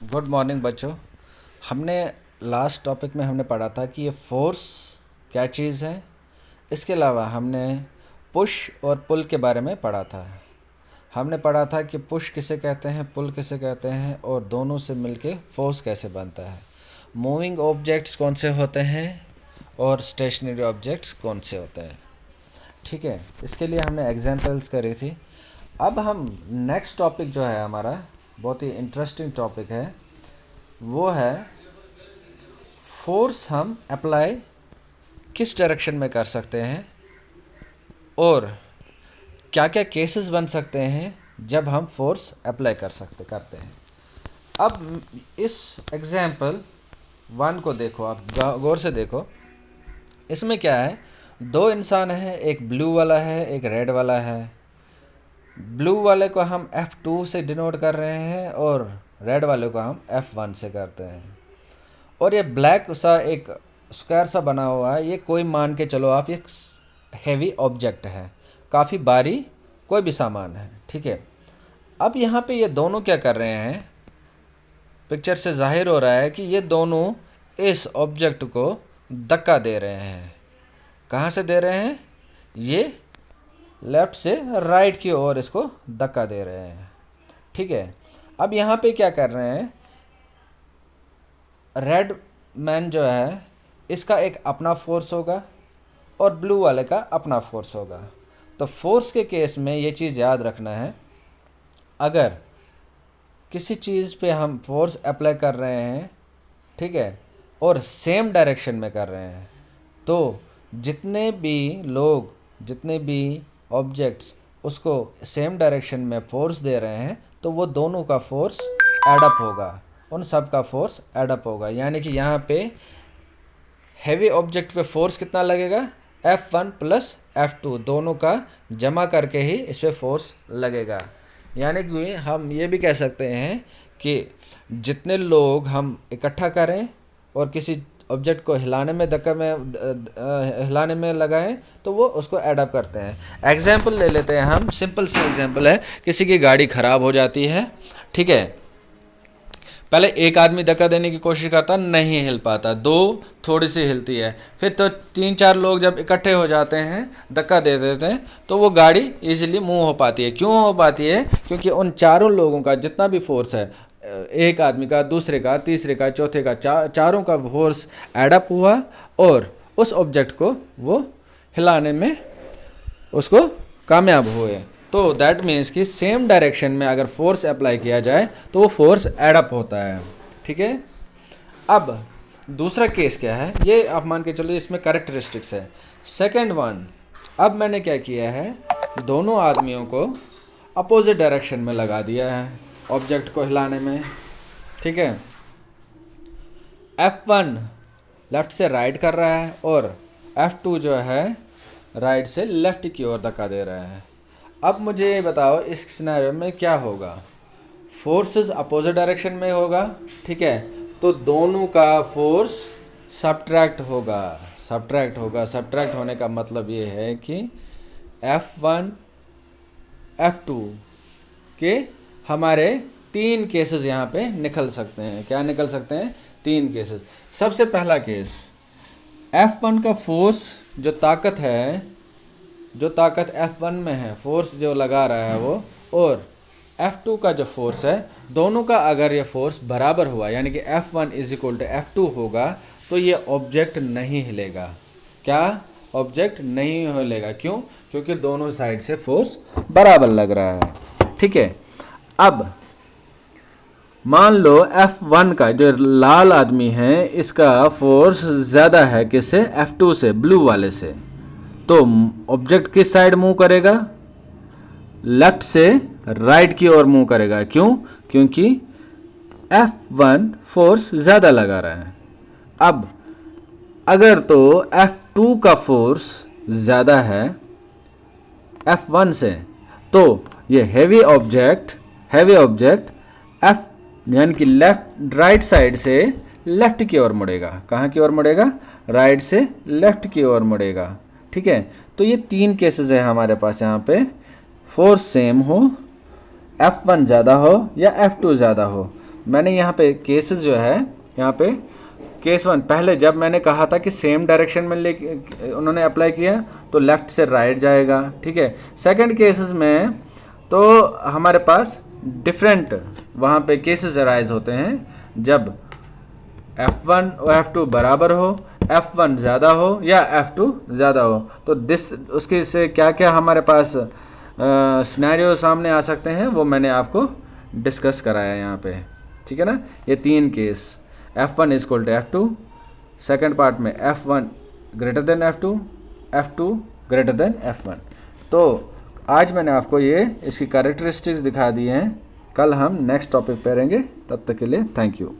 Good morning बच्चों। हमने last topic में हमने पढ़ा था कि ये फोर्स क्या चीज़ है। इसके अलावा हमने पुश और पुल के बारे में पढ़ा था। हमने पढ़ा था कि पुश किसे कहते हैं, पुल किसे कहते हैं और दोनों से मिलके फोर्स कैसे बनता है। मूविंग ऑब्जेक्ट्स कौन से होते हैं और स्टेशनरी ऑब्जेक्ट्स कौन से होते हैं। ठीक है, इसके लिए हमने एग्जांपल्स करी थी। अब हम नेक्स्ट टॉपिक जो है हमारा बहुत ही इंटरेस्टिंग टॉपिक है, वो है फोर्स हम अप्लाई किस डायरेक्शन में कर सकते हैं और क्या क्या केसेस बन सकते हैं जब हम फोर्स अप्लाई करते हैं। अब इस एग्जाम्पल 1 को देखो, आप गौर से देखो। इसमें क्या है, दो इंसान हैं, एक ब्लू वाला है एक रेड वाला है। ब्लू वाले को हम F2 से डिनोट कर रहे हैं और रेड वाले को हम F1 से करते हैं। और ये ब्लैक सा एक स्क्वायर सा बना हुआ है, ये कोई मान के चलो आप, ये हैवी ऑब्जेक्ट है, काफ़ी भारी कोई भी सामान है। ठीक है, अब यहाँ पे ये दोनों क्या कर रहे हैं, पिक्चर से जाहिर हो रहा है कि ये दोनों इस ऑब्जेक्ट को धक्का दे रहे हैं। कहाँ से दे रहे हैं, ये लेफ़्ट से राइट की ओर इसको धक्का दे रहे हैं। ठीक है, अब यहाँ पे क्या कर रहे हैं, रेड मैन जो है इसका एक अपना फोर्स होगा और ब्लू वाले का अपना फोर्स होगा। तो फोर्स के केस में ये चीज़ याद रखना है, अगर किसी चीज़ पे हम फोर्स अप्लाई कर रहे हैं, ठीक है, और सेम डायरेक्शन में कर रहे हैं, तो जितने भी लोग, जितने भी ऑब्जेक्ट्स उसको सेम डायरेक्शन में फोर्स दे रहे हैं, तो वो दोनों का फोर्स एडअप होगा, उन सब का फोर्स एडअप होगा। यानी कि यहाँ पे हैवी ऑब्जेक्ट पे फोर्स कितना लगेगा, F1 प्लस F2 दोनों का जमा करके ही इस पर फोर्स लगेगा। यानी कि हम ये भी कह सकते हैं कि जितने लोग हम इकट्ठा करें और किसी ऑब्जेक्ट को हिलाने में हिलाने में लगाएं, तो वो उसको एडअप करते हैं। एग्जाम्पल ले लेते हैं हम, सिंपल सी एग्जाम्पल है, किसी की गाड़ी ख़राब हो जाती है। ठीक है, पहले एक आदमी धक्का देने की कोशिश करता, नहीं हिल पाता, दो थोड़ी सी हिलती है, फिर तो 3-4 लोग जब इकट्ठे हो जाते हैं, धक्का दे देते हैं, तो वो गाड़ी इजीली मूव हो पाती है। क्यों हो पाती है, क्योंकि उन चारों लोगों का जितना भी फोर्स है, एक आदमी का, दूसरे का, तीसरे का, चौथे का, चारों का फोर्स एडअप हुआ और उस ऑब्जेक्ट को वो हिलाने में उसको कामयाब हुए। तो दैट मीन्स कि सेम डायरेक्शन में अगर फोर्स अप्लाई किया जाए तो वो फोर्स एडअप होता है। ठीक है, अब दूसरा केस क्या है, ये आप मान के चलो, इसमें कैरेक्टरिस्टिक्स है। सेकंड वन, अब मैंने क्या किया है, दोनों आदमियों को अपोजिट डायरेक्शन में लगा दिया है ऑब्जेक्ट को हिलाने में। ठीक है, F1 लेफ़्ट से राइट कर रहा है और F2 जो है राइट से लेफ़्ट की ओर धक्का दे रहा है। अब मुझे ये बताओ, इस सिनेरियो में क्या होगा, फोर्सेस अपोजिट डायरेक्शन में होगा। ठीक है, तो दोनों का फोर्स सब्ट्रैक्ट होगा। सब्ट्रैक्ट होने का मतलब ये है कि F1 F2 के हमारे 3 केसेस यहाँ पे निकल सकते हैं। क्या निकल सकते हैं, 3 केसेस। सबसे पहला केस, F1 का फोर्स जो ताकत है, जो ताकत F1 में है, फोर्स जो लगा रहा है वो, और F2 का जो फोर्स है, दोनों का अगर ये फोर्स बराबर हुआ, यानी कि F1 is equal to F2 होगा, तो ये ऑब्जेक्ट नहीं हिलेगा। क्या, ऑब्जेक्ट नहीं हिलेगा। क्यों, क्योंकि दोनों साइड से फोर्स बराबर लग रहा है। ठीक है, अब मान लो F1 का जो लाल आदमी है, इसका फोर्स ज़्यादा है किससे, F2 से, ब्लू वाले से। तो ऑब्जेक्ट किस साइड मूव करेगा, लेफ्ट से राइट की ओर मूव करेगा। क्यों, क्योंकि F1 फोर्स ज़्यादा लगा रहा है। अब अगर तो F2 का फोर्स ज़्यादा है F1 से, तो ये हैवी ऑब्जेक्ट F यानी कि लेफ्ट राइट साइड से लेफ्ट की ओर मुड़ेगा। कहाँ की ओर मुड़ेगा, राइट से लेफ्ट की ओर मुड़ेगा। ठीक है, तो ये 3 केसेस है हमारे पास यहाँ पे, फोर्स सेम हो, F1 ज़्यादा हो या F2 ज़्यादा हो। मैंने यहाँ पे केसेस जो है, यहाँ पे केस 1 पहले जब मैंने कहा था कि सेम डायरेक्शन में ले उन्होंने अप्लाई किया तो लेफ़्ट से राइट जाएगा, ठीक है। सेकंड केसेस में तो हमारे पास डिफरेंट वहाँ पे केसेस अराइज होते हैं जब F1 और F2 बराबर हो, F1 ज़्यादा हो या F2 ज़्यादा हो। तो उसके से क्या क्या हमारे पास सिनेरियो सामने आ सकते हैं वो मैंने आपको डिस्कस कराया यहाँ पे, ठीक है ना। ये 3 case, F1 is equal to F2, second part में F1 greater than F2, F2 greater than F1। तो आज मैंने आपको ये इसकी कैरेक्टरिस्टिक्स दिखा दी हैं। कल हम नेक्स्ट टॉपिक पे रहेंगे, तब तक के लिए थैंक यू।